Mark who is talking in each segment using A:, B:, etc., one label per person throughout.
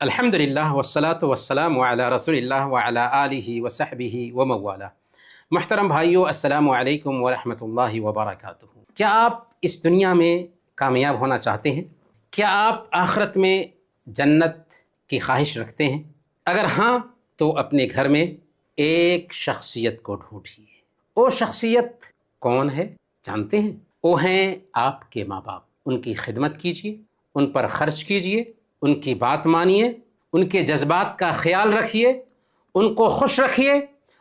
A: الحمدللہ والصلاة والسلام علی رسول اللہ وعلی آلہ وصحبہ وموالا۔ محترم بھائیو، السلام علیکم ورحمۃ اللہ وبرکاتہ۔ کیا آپ اس دنیا میں کامیاب ہونا چاہتے ہیں؟ کیا آپ آخرت میں جنت کی خواہش رکھتے ہیں؟ اگر ہاں تو اپنے گھر میں ایک شخصیت کو ڈھونڈیے۔ وہ شخصیت کون ہے جانتے ہیں؟ وہ ہیں آپ کے ماں باپ۔ ان کی خدمت کیجیے، ان پر خرچ کیجیے، ان کی بات مانیے، ان کے جذبات کا خیال رکھیے، ان کو خوش رکھیے،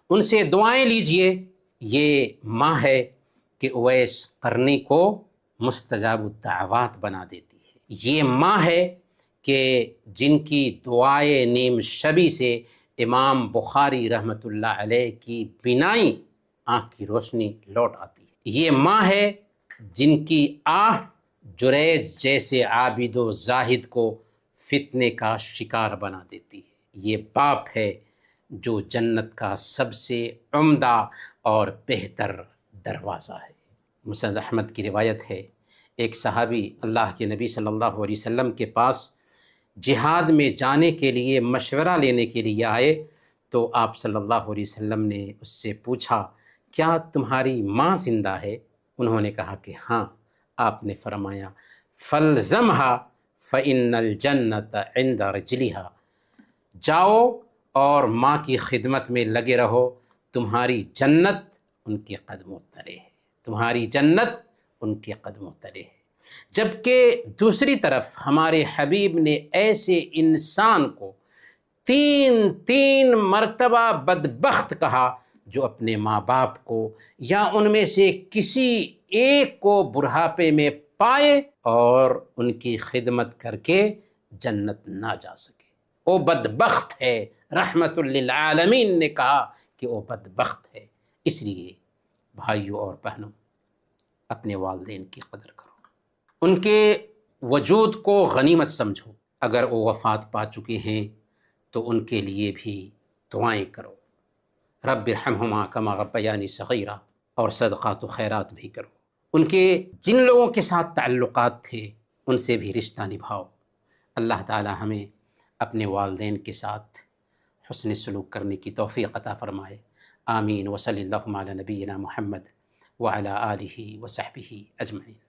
A: ان سے دعائیں لیجیے۔ یہ ماں ہے کہ اویس قرنی کو مستجاب الدعوات بنا دیتی ہے۔ یہ ماں ہے کہ جن کی دعائے نیم شبی سے امام بخاری رحمۃ اللہ علیہ کی بینائی آنکھ کی روشنی لوٹ آتی ہے۔ یہ ماں ہے جن کی آہ جریج جیسے عابد و زاہد کو فتنے کا شکار بنا دیتی ہے۔ یہ باپ ہے جو جنت کا سب سے عمدہ اور بہتر دروازہ ہے۔ مسند احمد کی روایت ہے، ایک صحابی اللہ کے نبی صلی اللہ علیہ وسلم کے پاس جہاد میں جانے کے لیے مشورہ لینے کے لیے آئے تو آپ صلی اللہ علیہ وسلم نے اس سے پوچھا، کیا تمہاری ماں زندہ ہے؟ انہوں نے کہا کہ ہاں۔ آپ نے فرمایا، فَالْزَمْهَا فَإِنَّ الْجَنَّةَ عِنْدَ رِجْلِهَا، جاؤ اور ماں کی خدمت میں لگے رہو، تمہاری جنت ان کے قدموں تلے ہے، تمہاری جنت ان کے قدموں تلے ہے۔ جبکہ دوسری طرف ہمارے حبیب نے ایسے انسان کو تین مرتبہ بدبخت کہا جو اپنے ماں باپ کو یا ان میں سے کسی ایک کو بڑھاپے میں پائے اور ان کی خدمت کر کے جنت نہ جا سکے۔ وہ بدبخت ہے۔ رحمت للعالمین نے کہا کہ وہ بدبخت ہے۔ اس لیے بھائیوں اور بہنوں، اپنے والدین کی قدر کرو، ان کے وجود کو غنیمت سمجھو۔ اگر وہ وفات پا چکے ہیں تو ان کے لیے بھی دعائیں کرو، رب ارحمہما کما ربیانی صغیرا، اور صدقات و خیرات بھی کرو۔ ان کے جن لوگوں کے ساتھ تعلقات تھے ان سے بھی رشتہ نبھاؤ۔ اللہ تعالی ہمیں اپنے والدین کے ساتھ حسن سلوک کرنے کی توفیق عطا فرمائے۔ آمین۔ وصلی اللہ علی نبینا محمد وعلی آلہ وصحبہ اجمعین۔